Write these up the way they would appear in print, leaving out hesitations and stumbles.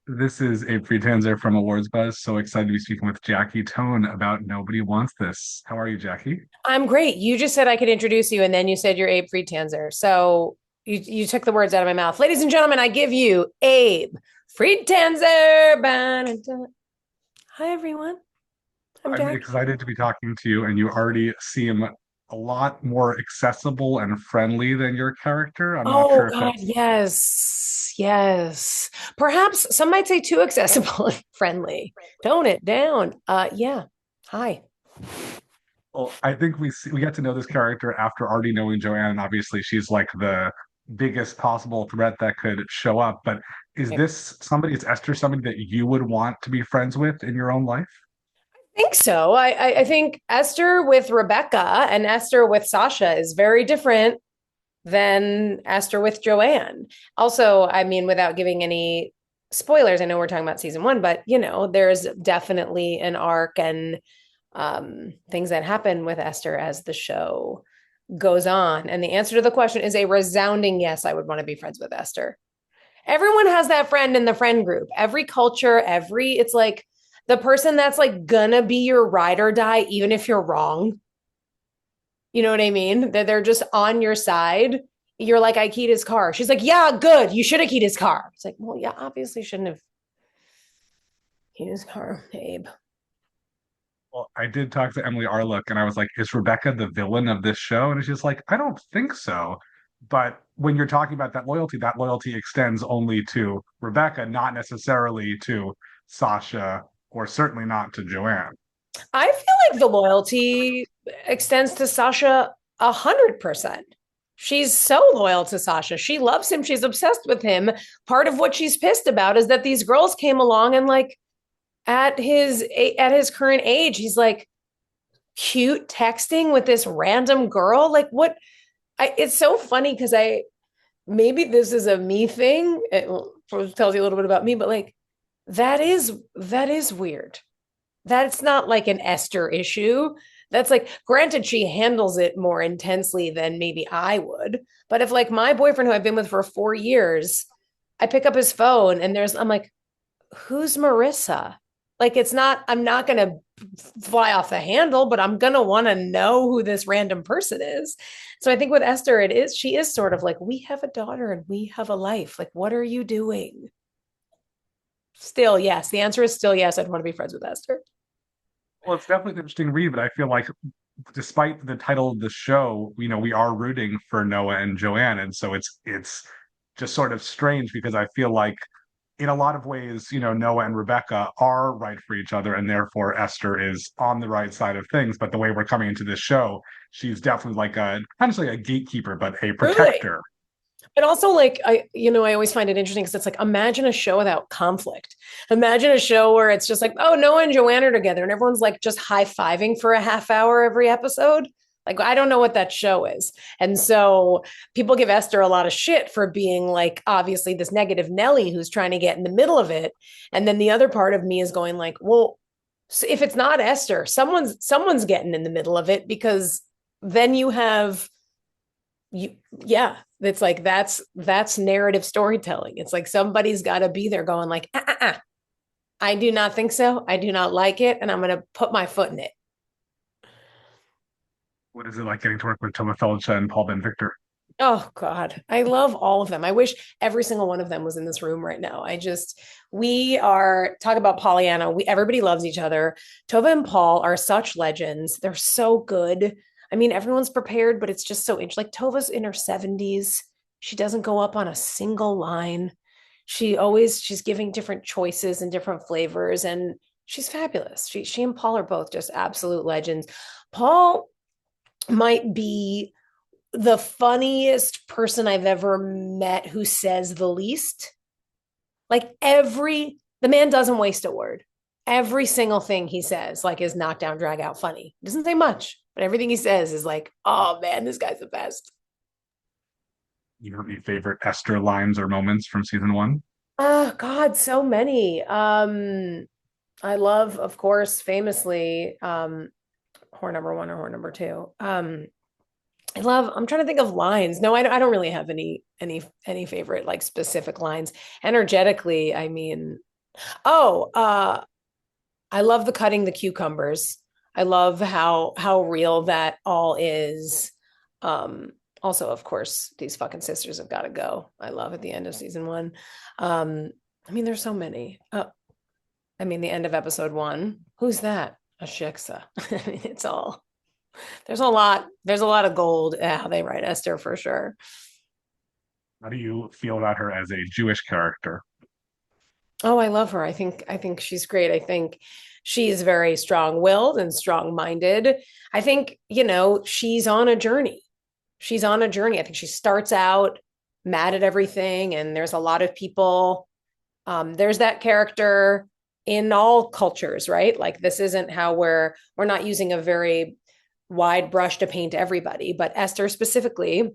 This is Abe Friedtanzer from Awards Buzz. So excited to be speaking with Jackie Tohn about Nobody Wants This. How are you, Jackie? I'm great. You just said I could introduce you, and then you said you're Abe Friedtanzer. So you took the words out of my mouth. Ladies and gentlemen, I give you Abe Friedtanzer. Hi, everyone. I'm I'm Jackie. excited to be talking to you, and you already seem a lot more accessible and friendly than your character. I'm not Oh, sure if God. that's, Yes. Yes. Perhaps some might say too accessible and friendly. Tone it down. Yeah. Hi. well, I think we get to know this character after already knowing Joanne, and obviously she's like the biggest possible threat that could show up. But is Esther somebody that you would want to be friends with in your own life? Think so. I think Esther with Rebecca and Esther with Sasha is very different than Esther with Joanne. Also, I mean, without giving any spoilers, I know we're talking about season one, but there's definitely an arc and things that happen with Esther as the show goes on. And the answer to the question is a resounding yes. I would want to be friends with Esther. Everyone has that friend in the friend group. Every culture, it's like the person that's like gonna be your ride or die, even if you're wrong. You know what I mean? That they're just on your side. You're like, I keyed his car. She's like, yeah, good. You should have keyed his car. It's like, well, yeah, obviously shouldn't have keyed his car, Abe. Well, I did talk to Emily Arlick and I was like, is Rebecca the villain of this show? And she's like, I don't think so. But when you're talking about that loyalty extends only to Rebecca, not necessarily to Sasha, or certainly not to Joanne. I feel like the loyalty extends to Sasha 100%. She's so loyal to Sasha. She loves him. She's obsessed with him. Part of what she's pissed about is that these girls came along and like at his current age, he's like cute texting with this random girl. Like what it's so funny because I maybe this is a me thing. It tells you a little bit about me, but like that is weird. That's not like an Esther issue. That's like, granted, she handles it more intensely than maybe I would. But if like my boyfriend who I've been with for 4 years, I pick up his phone and I'm like, who's Marissa? Like it's not, I'm not gonna fly off the handle, but I'm gonna want to know who this random person is. So I think with Esther, she is sort of like, we have a daughter and we have a life. Like, what are you doing? Still, yes. The answer is still yes. I'd want to be friends with Esther. Well, it's definitely an interesting read, but I feel like despite the title of the show, we are rooting for Noah and Joanne. And so it's just sort of strange because I feel like in a lot of ways, Noah and Rebecca are right for each other, and therefore Esther is on the right side of things. But the way we're coming into this show, she's definitely like a kind of like a gatekeeper, but a Truly. protector. And also, like, I always find it interesting because it's like, imagine a show without conflict. Imagine a show where it's just like, oh, Noah and Joanne are together, and everyone's like just high fiving for a half hour every episode. Like, I don't know what that show is. And so people give Esther a lot of shit for being like, obviously, this negative Nelly who's trying to get in the middle of it. And then the other part of me is going like, well, so if it's not Esther, someone's getting in the middle of it because then you have you yeah, it's like that's narrative storytelling. It's like somebody's got to be there going like I do not think so, I do not like it, and I'm going to put my foot in it. What is it like getting to work with Toma Felicia and Paul Ben Victor? Oh God, I love all of them. I wish every single one of them was in this room right now. We are talk about Pollyanna. Everybody loves each other. Tova and Paul are such legends. They're so good. I mean, everyone's prepared, but it's just so interesting. Like Tova's in her 70s. She doesn't go up on a single line. She's giving different choices and different flavors, and she's fabulous. She and Paul are both just absolute legends. Paul might be the funniest person I've ever met who says the least. Like the man doesn't waste a word. Every single thing he says, like, is knockdown, drag out funny. He doesn't say much, but everything he says is like, oh man, this guy's the best. You have any favorite Esther lines or moments from season one? Oh God, so many. I love, of course, famously, horror number one or horror number two. I'm trying to think of lines. No, I don't really have any favorite like specific lines. Energetically, I mean, Oh, I love the cutting the cucumbers. I love how real that all is. Um, Also, of course, these fucking sisters have got to go. I love at the end of season one. Um, I mean, there's so many. I mean, the end of episode one. Who's that? A shiksa. I mean, it's all there's a lot. There's a lot of gold. How they write Esther for sure. How do you feel about her as a Jewish character? Oh, I love her. I think she's great. I think she's very strong-willed and strong-minded. I think, she's on a journey. She's on a journey. I think she starts out mad at everything, and there's a lot of people. There's that character in all cultures, right? Like this isn't how we're not using a very wide brush to paint everybody, but Esther specifically,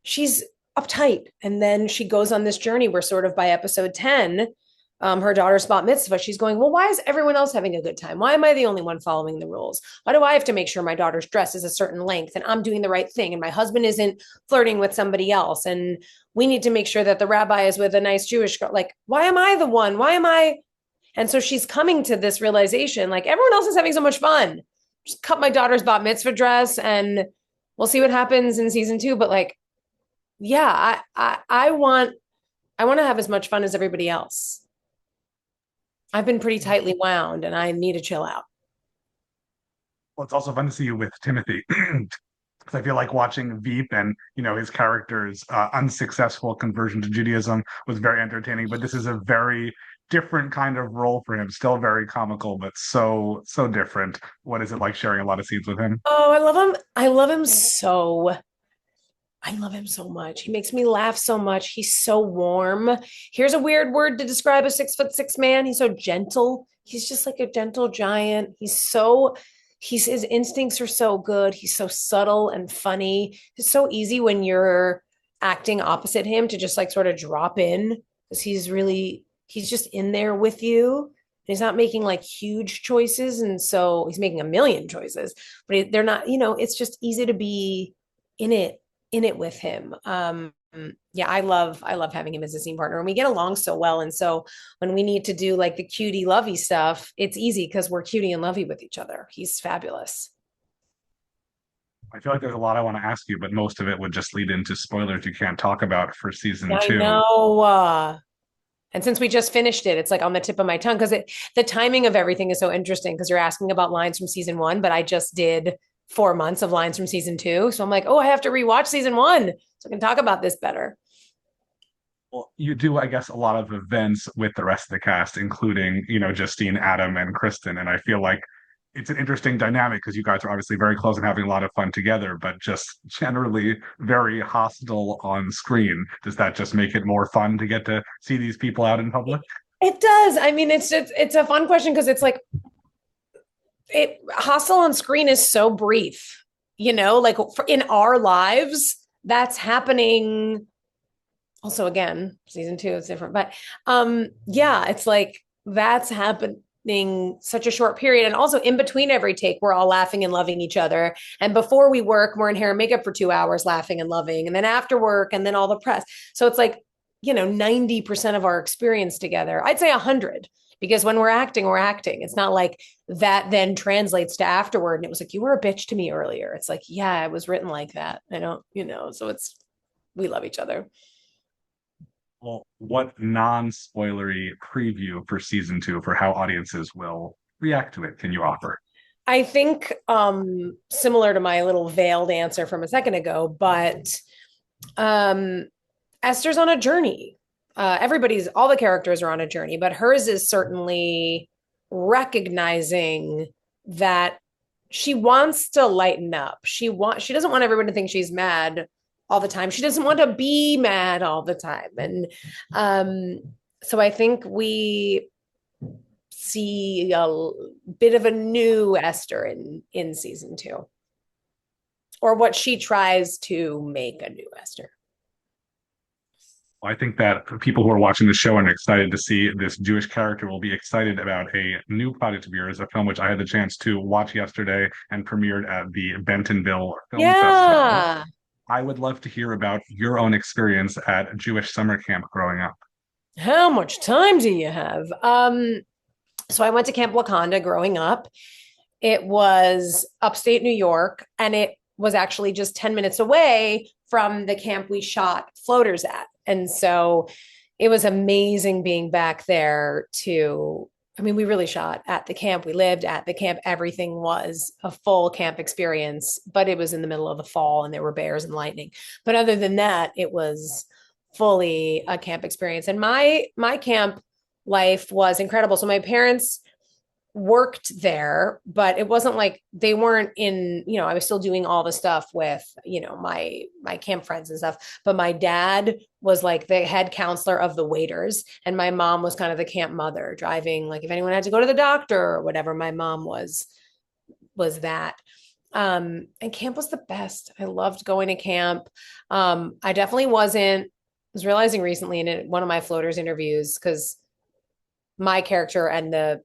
she's uptight. And then she goes on this journey where, sort of by episode 10, her daughter's bat mitzvah, she's going, well, why is everyone else having a good time? Why am I the only one following the rules? Why do I have to make sure my daughter's dress is a certain length and I'm doing the right thing and my husband isn't flirting with somebody else? And we need to make sure that the rabbi is with a nice Jewish girl. Like, why am I the one? Why am I? And so she's coming to this realization, like, everyone else is having so much fun. Just cut my daughter's bat mitzvah dress and we'll see what happens in season two. But like, yeah, I want to have as much fun as everybody else. I've been pretty tightly wound and I need to chill out. Well, it's also fun to see you with Timothy. Because I feel like watching Veep and his character's unsuccessful conversion to Judaism was very entertaining. But this is a very different kind of role for him. Still very comical, but so different. What is it like sharing a lot of scenes with him? Oh, I love him. I love him so. I love him so much. He makes me laugh so much. He's so warm. Here's a weird word to describe a 6'6" man. He's so gentle. He's just like a gentle giant. His instincts are so good. He's so subtle and funny. It's so easy when you're acting opposite him to just like sort of drop in because he's just in there with you. He's not making like huge choices. And so he's making a million choices, but they're not, it's just easy to be in it in it with him. Yeah, I love having him as a scene partner, and we get along so well. And so when we need to do like the cutie lovey stuff, it's easy because we're cutie and lovey with each other. He's fabulous. I feel like there's a lot I want to ask you, but most of it would just lead into spoilers you can't talk about for season I two. know. And since we just finished it, it's like on the tip of my tongue because the timing of everything is so interesting because you're asking about lines from season one, but I just did 4 months of lines from season two. So I'm like, oh, I have to rewatch season one so I can talk about this better. Well, you do, I guess, a lot of events with the rest of the cast, including, Justine, Adam, and Kristen. And I feel like it's an interesting dynamic because you guys are obviously very close and having a lot of fun together, but just generally very hostile on screen. Does that just make it more fun to get to see these people out in public? It does. I mean, it's a fun question because it's like it hostile on screen is so brief, like in our lives, that's happening. Also, again, season two is different, but yeah, it's like that's happening such a short period. And also in between every take, we're all laughing and loving each other. And before we work, we're in hair and makeup for 2 hours laughing and loving. And then after work, and then all the press. So it's like, 90% of our experience together. I'd say 100, because when we're acting, we're acting. It's not like that then translates to afterward. And it was like, you were a bitch to me earlier. It's like, yeah, it was written like that. I don't, so we love each other. Well, what non-spoilery preview for season two for how audiences will react to it can you offer? I think similar to my little veiled answer from a second ago, but um Esther's on a journey. All the characters are on a journey, but hers is certainly recognizing that she wants to lighten up. She doesn't want everyone to think she's mad all the time. She doesn't want to be mad all the time. And um so I think we see a bit of a new Esther in season two, or what she tries to make a new Esther. I think that people who are watching the show and excited to see this Jewish character will be excited about a new project of yours, a film which I had the chance to watch yesterday and premiered at the Bentonville Film Festival. Yeah. I would love to hear about your own experience at Jewish summer camp growing up. How much time do you have? So I went to Camp Wakanda growing up. It was upstate New York, and it was actually just 10 minutes away from the camp we shot floaters at. And so it was amazing being back there to, I mean, we really shot at the camp. We lived at the camp. Everything was a full camp experience, but it was in the middle of the fall and there were bears and lightning. But other than that, it was fully a camp experience. And my camp life was incredible. So my parents worked there, but it wasn't like they weren't in, I was still doing all the stuff with, my camp friends and stuff. But my dad was like the head counselor of the waiters, and my mom was kind of the camp mother, driving, like if anyone had to go to the doctor or whatever, my mom was that. And camp was the best. I loved going to camp. I definitely wasn't, I was realizing recently in one of my floaters interviews, because my character and the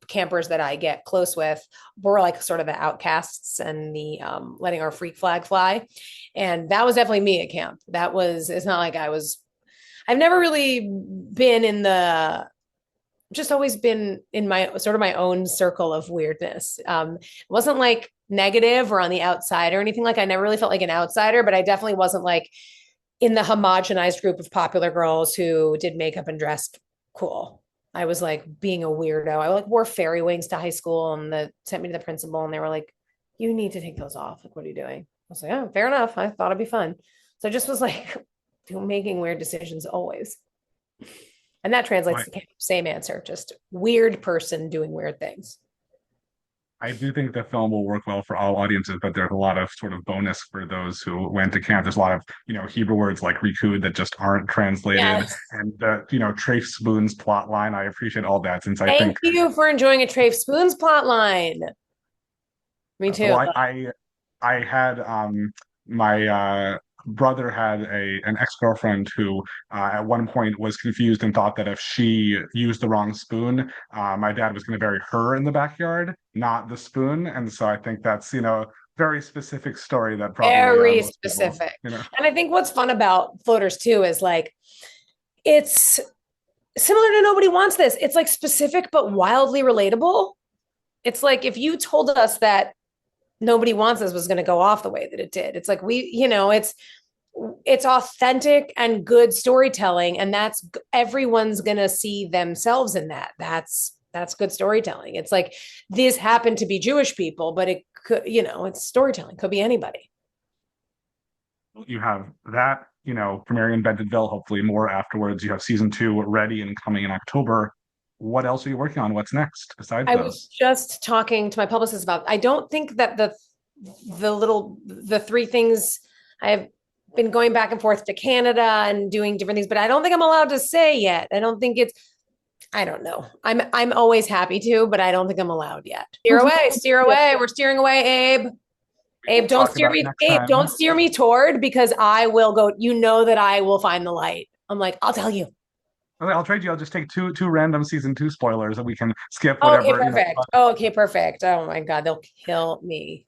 campers that I get close with were like sort of the outcasts and the letting our freak flag fly. And that was definitely me at camp. It's not like I've never really been in just always been in my sort of my own circle of weirdness. It wasn't like negative or on the outside or anything. Like I never really felt like an outsider, but I definitely wasn't like in the homogenized group of popular girls who did makeup and dressed cool. I was like being a weirdo. I like wore fairy wings to high school, and sent me to the principal, and they were like, "You need to take those off. Like, what are you doing?" I was like, "Oh, fair enough. I thought it'd be fun." So I just was like making weird decisions always, and that translates Right. to same answer. Just weird person doing weird things. I do think the film will work well for all audiences, but there's a lot of sort of bonus for those who went to camp. There's a lot of, Hebrew words like Rikud that just aren't translated. Yes. And Trafe Spoon's plot line. I appreciate all that since I Thank think, you for enjoying a Trafe Spoons plot line. Me too. well, I had my brother had an ex-girlfriend who at one point was confused and thought that if she used the wrong spoon, my dad was going to bury her in the backyard, not the spoon. And so I think that's, very specific story that probably Very most people, specific. And I think what's fun about floaters too is like it's similar to Nobody Wants This. It's like specific but wildly relatable. It's like if you told us that Nobody Wants This was going to go off the way that it did. It's like it's authentic and good storytelling, and that's everyone's going to see themselves in that. That's good storytelling. It's like these happen to be Jewish people, but it could, it's storytelling. Could be anybody. you have that, premiering in Bentonville, hopefully more afterwards. You have season two ready and coming in October. What else are you working on? What's next besides I was those? just talking to my publicist about. I don't think that the three things I've been going back and forth to Canada and doing different things, but I don't think I'm allowed to say yet. I don't think it's. I don't know. I'm always happy to, but I don't think I'm allowed yet. Steer away, steer away. We're steering away, Abe. Abe, We'll don't talk steer about me. next Abe, time. don't steer me toward, because I will go. You know that I will find the light. I'm like, I'll tell you. Okay, I'll trade you. I'll just take two random season two spoilers and we can skip Okay, whatever, perfect. Oh, okay, perfect. Oh my God, they'll kill me.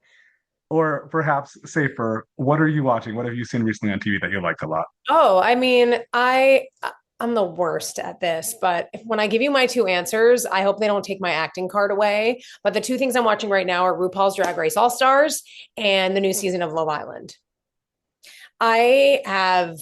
or perhaps safer. What are you watching? What have you seen recently on TV that you liked a lot? Oh, I mean, I'm the worst at this, but when I give you my two answers, I hope they don't take my acting card away. But the two things I'm watching right now are RuPaul's Drag Race All Stars and the new season of Love Island. I have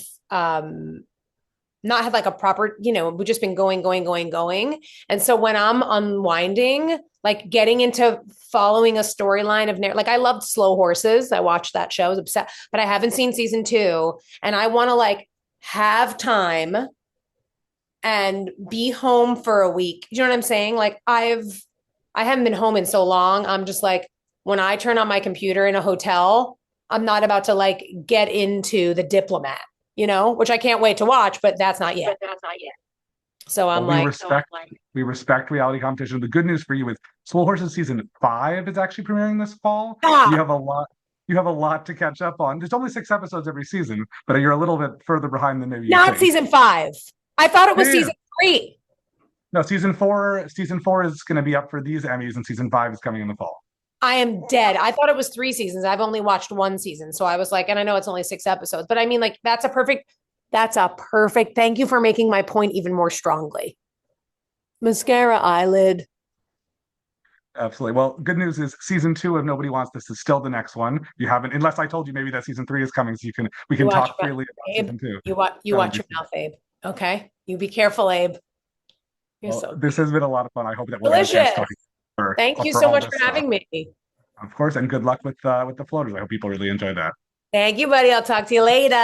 not had like a proper, we've just been going, going, going, going. And so when I'm unwinding, like getting into following a storyline of like I loved Slow Horses. I watched that show, I was upset, but I haven't seen season two. And I want to like have time and be home for a week. You know what I'm saying? Like I haven't been home in so long. I'm just like, when I turn on my computer in a hotel, I'm not about to like get into The Diplomat, which I can't wait to watch, but that's not yet. So Well, I'm like, we respect reality competition. The good news for you is Slow Horses season five is actually premiering this fall. You stop. have a lot. You have a lot to catch up on. There's only six episodes every season, but you're a little bit further behind than maybe you Not think. season five. I thought it was Yeah. season three. No, season four is going to be up for these Emmys, and season five is coming in the fall. I am dead. I thought it was three seasons. I've only watched one season. So I was like, and I know it's only six episodes, but I mean, like, That's a perfect. Thank you for making my point even more strongly. Mascara eyelid. Absolutely. Well, good news is season two of Nobody Wants This is still the next one. You haven't, unless I told you maybe that season three is coming, so we You can watch talk freely about Abe. season two. You That would watch be your fun. mouth, Abe. Okay. You be careful, Abe. You're Well, so this has been a lot of fun. I hope that we'll get a chance to delicious. talk Thank you for so all much this for having me. of course, and good luck with the floaters. I hope people really enjoy that. Thank you, buddy. I'll talk to you later.